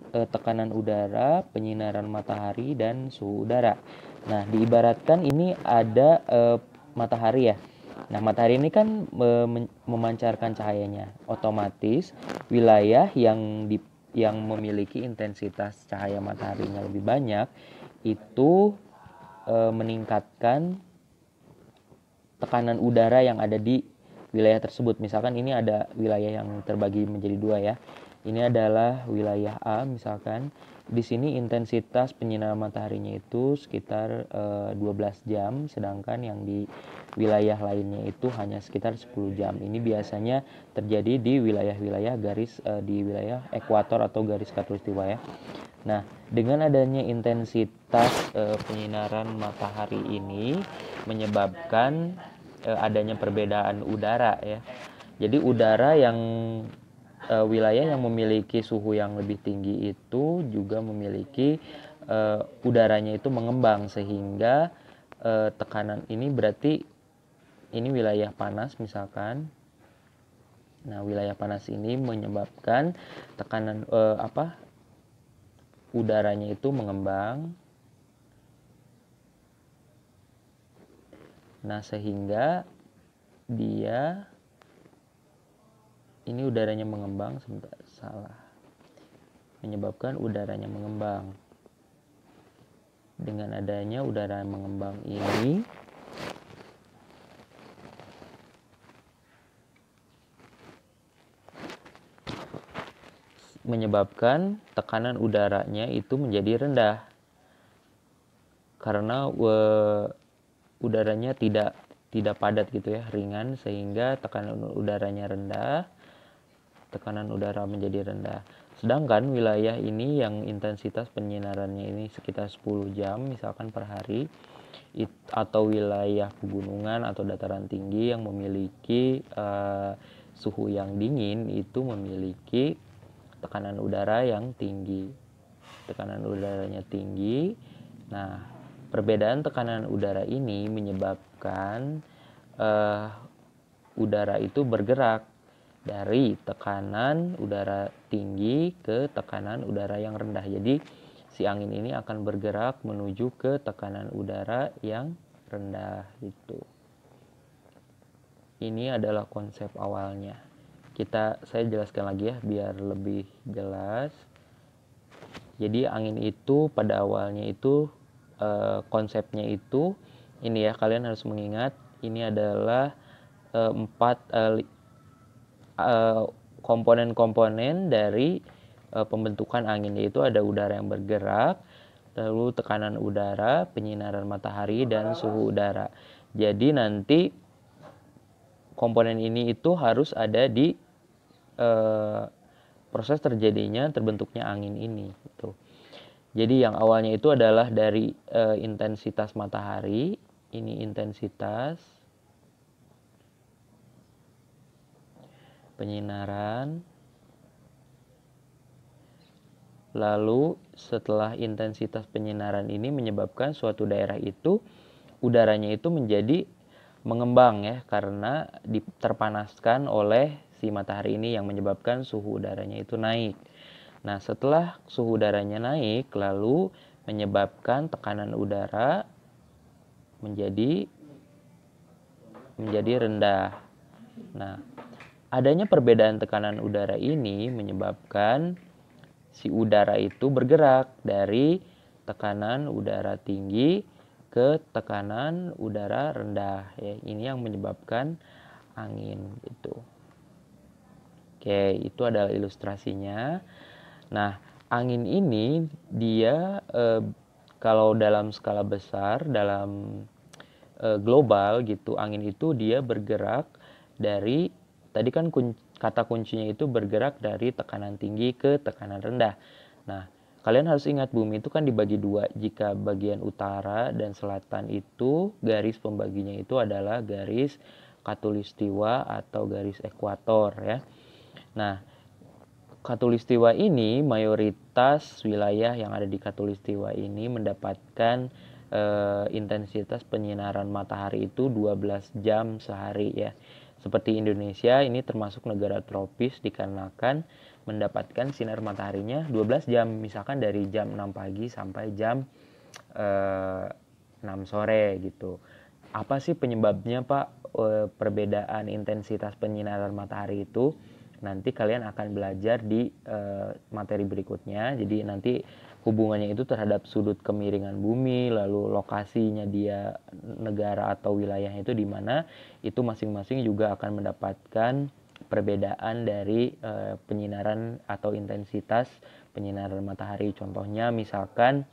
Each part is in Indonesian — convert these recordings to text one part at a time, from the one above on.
tekanan udara, penyinaran matahari, dan suhu udara. Nah, diibaratkan ini ada matahari ya. Nah, matahari ini kan memancarkan cahayanya. Otomatis wilayah yang memiliki intensitas cahaya mataharinya lebih banyak itu meningkatkan tekanan udara yang ada di wilayah tersebut. Misalkan ini ada wilayah yang terbagi menjadi dua ya. Ini adalah wilayah A misalkan. Di sini intensitas penyinaran mataharinya itu sekitar 12 jam, sedangkan yang di wilayah lainnya itu hanya sekitar 10 jam. Ini biasanya terjadi di wilayah-wilayah di wilayah ekuator atau garis khatulistiwa ya. Nah, dengan adanya intensitas penyinaran matahari ini menyebabkan adanya perbedaan udara ya. Jadi udara yang wilayah yang memiliki suhu yang lebih tinggi itu juga memiliki udaranya itu mengembang, sehingga tekanan ini berarti ini wilayah panas misalkan. Nah, wilayah panas ini menyebabkan tekanan udaranya itu mengembang. Nah, sehingga dia ini udaranya mengembang, menyebabkan udaranya mengembang. Dengan adanya udara mengembang ini menyebabkan tekanan udaranya itu menjadi rendah, karena udaranya tidak padat gitu ya, ringan, sehingga tekanan udaranya rendah, tekanan udara menjadi rendah. Sedangkan wilayah ini yang intensitas penyinarannya ini sekitar 10 jam misalkan per hari, atau wilayah pegunungan atau dataran tinggi yang memiliki suhu yang dingin, itu memiliki tekanan udara yang tinggi. Tekanan udaranya tinggi. Nah, perbedaan tekanan udara ini menyebabkan udara itu bergerak dari tekanan udara tinggi ke tekanan udara yang rendah. Jadi si angin ini akan bergerak menuju ke tekanan udara yang rendah itu. Ini adalah konsep awalnya. Saya jelaskan lagi ya biar lebih jelas. Jadi angin itu pada awalnya itu konsepnya itu ini ya, kalian harus mengingat ini adalah komponen-komponen dari pembentukan angin, yaitu ada udara yang bergerak, lalu tekanan udara, penyinaran matahari, dan suhu udara. Jadi nanti komponen ini itu harus ada di proses terbentuknya angin ini gitu. Jadi yang awalnya itu adalah dari intensitas matahari, ini intensitas penyinaran. Lalu setelah intensitas penyinaran ini menyebabkan suatu daerah itu udaranya itu menjadi mengembang ya, karena terpanaskan oleh si matahari ini yang menyebabkan suhu udaranya itu naik. Nah, setelah suhu udaranya naik lalu menyebabkan tekanan udara menjadi rendah. Nah, adanya perbedaan tekanan udara ini menyebabkan si udara itu bergerak dari tekanan udara tinggi ke tekanan udara rendah ya. Ini yang menyebabkan angin gitu. Oke, itu adalah ilustrasinya. Nah, angin ini dia kalau dalam skala besar, dalam global gitu, angin itu dia bergerak dari, tadi kan kata kuncinya itu bergerak dari tekanan tinggi ke tekanan rendah. Nah, kalian harus ingat bumi itu kan dibagi dua. Jika bagian utara dan selatan itu garis pembaginya itu adalah garis khatulistiwa atau garis ekuator ya. Nah, khatulistiwa ini mayoritas wilayah yang ada di khatulistiwa ini mendapatkan intensitas penyinaran matahari itu 12 jam sehari ya. Seperti Indonesia ini termasuk negara tropis dikarenakan mendapatkan sinar mataharinya 12 jam, misalkan dari jam 6 pagi sampai jam 6 sore gitu. Apa sih penyebabnya Pak, perbedaan intensitas penyinaran matahari itu? Nanti kalian akan belajar di materi berikutnya. Jadi nanti hubungannya itu terhadap sudut kemiringan bumi, lalu lokasinya dia negara atau wilayahnya itu di mana, itu masing-masing juga akan mendapatkan perbedaan dari penyinaran atau intensitas penyinaran matahari. Contohnya misalkan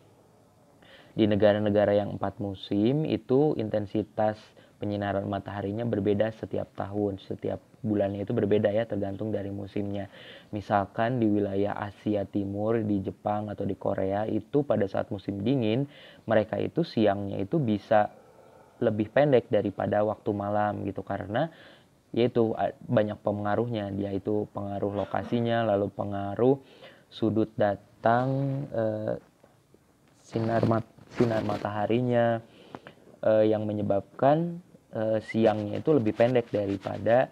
di negara-negara yang 4 musim itu intensitas penyinaran mataharinya berbeda setiap tahun, setiap bulannya itu berbeda ya, tergantung dari musimnya. Misalkan di wilayah Asia Timur, di Jepang atau di Korea itu pada saat musim dingin, mereka itu siangnya itu bisa lebih pendek daripada waktu malam gitu, karena yaitu banyak pengaruhnya, dia itu pengaruh lokasinya, lalu pengaruh sudut datang sinar mataharinya yang menyebabkan siangnya itu lebih pendek daripada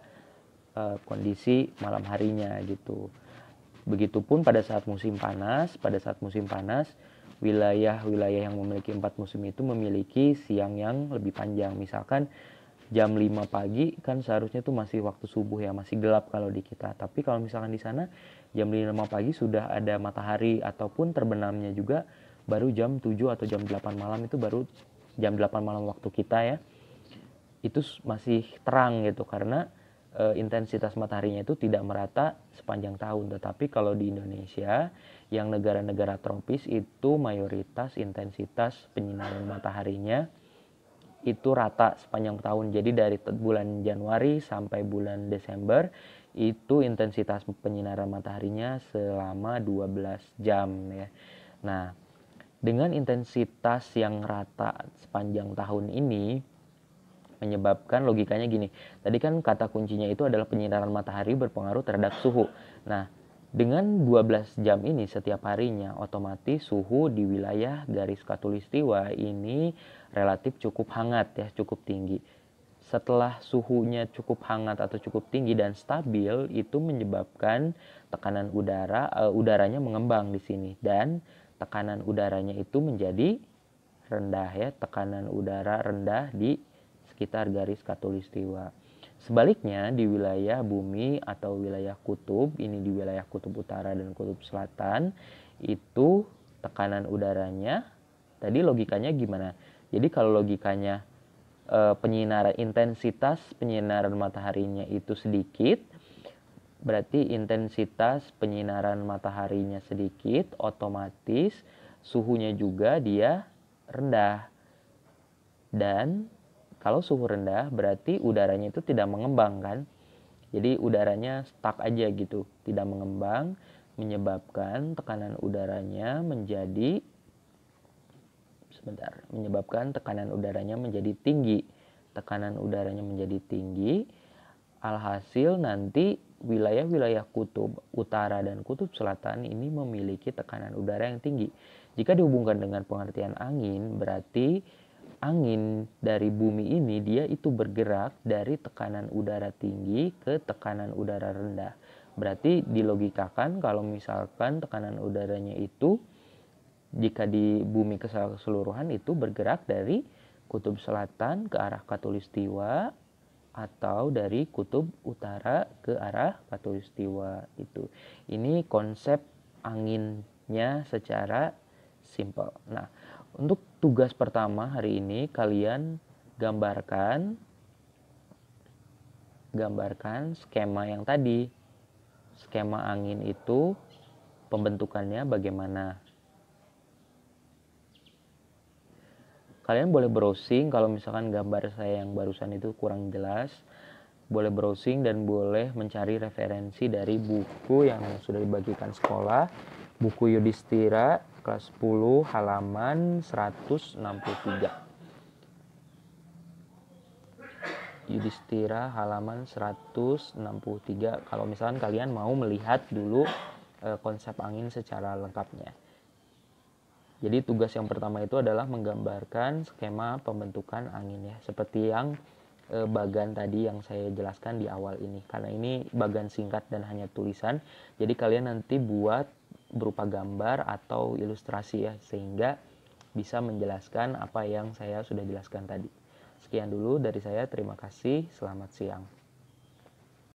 kondisi malam harinya gitu. Begitupun pada saat musim panas, wilayah-wilayah yang memiliki 4 musim itu memiliki siang yang lebih panjang. Misalkan jam 5 pagi kan seharusnya itu masih waktu subuh ya, masih gelap kalau di kita. Tapi kalau misalkan di sana jam 5 pagi sudah ada matahari, ataupun terbenamnya juga baru jam 7 atau jam 8 malam, itu baru jam 8 malam waktu kita ya. Itu masih terang gitu, karena intensitas mataharinya itu tidak merata sepanjang tahun. Tetapi kalau di Indonesia yang negara-negara tropis itu mayoritas intensitas penyinaran mataharinya itu rata sepanjang tahun. Jadi dari bulan Januari sampai bulan Desember itu intensitas penyinaran mataharinya selama 12 jam ya. Nah, dengan intensitas yang rata sepanjang tahun ini menyebabkan, logikanya gini, tadi kan kata kuncinya itu adalah penyinaran matahari berpengaruh terhadap suhu. Nah, dengan 12 jam ini setiap harinya, otomatis suhu di wilayah garis khatulistiwa ini relatif cukup hangat ya, cukup tinggi. Setelah suhunya cukup hangat atau cukup tinggi dan stabil, itu menyebabkan tekanan udaranya mengembang di sini, dan tekanan udaranya itu menjadi rendah ya, tekanan udara rendah di sekitar garis khatulistiwa. Sebaliknya di wilayah bumi atau wilayah kutub, ini di wilayah kutub utara dan kutub selatan, itu tekanan udaranya, tadi logikanya gimana? Jadi kalau logikanya intensitas penyinaran mataharinya itu sedikit, berarti intensitas penyinaran mataharinya sedikit, otomatis suhunya juga dia rendah. Dan kalau suhu rendah berarti udaranya itu tidak mengembang kan. Jadi udaranya stuck aja gitu, tidak mengembang, menyebabkan tekanan udaranya menjadi tinggi. Tekanan udaranya menjadi tinggi. Alhasil nanti wilayah-wilayah kutub utara dan kutub selatan ini memiliki tekanan udara yang tinggi. Jika dihubungkan dengan pengertian angin, berarti angin dari bumi ini dia itu bergerak dari tekanan udara tinggi ke tekanan udara rendah. Berarti dilogikakan kalau misalkan tekanan udaranya itu jika di bumi keseluruhan itu bergerak dari kutub selatan ke arah khatulistiwa atau dari kutub utara ke arah khatulistiwa itu. Ini konsep anginnya secara simple. Nah, untuk tugas pertama hari ini kalian gambarkan skema yang tadi. Skema angin itu pembentukannya bagaimana. Kalian boleh browsing kalau misalkan gambar saya yang barusan itu kurang jelas. Boleh browsing dan boleh mencari referensi dari buku yang sudah dibagikan sekolah. Buku Yudhistira kelas 10 halaman 163. Yudhistira halaman 163. Kalau misalkan kalian mau melihat dulu konsep angin secara lengkapnya. Jadi tugas yang pertama itu adalah menggambarkan skema pembentukan angin ya, seperti yang bagan tadi yang saya jelaskan di awal ini, karena ini bagan singkat dan hanya tulisan. Jadi kalian nanti buat berupa gambar atau ilustrasi ya, sehingga bisa menjelaskan apa yang saya sudah jelaskan tadi. Sekian dulu dari saya, terima kasih, selamat siang.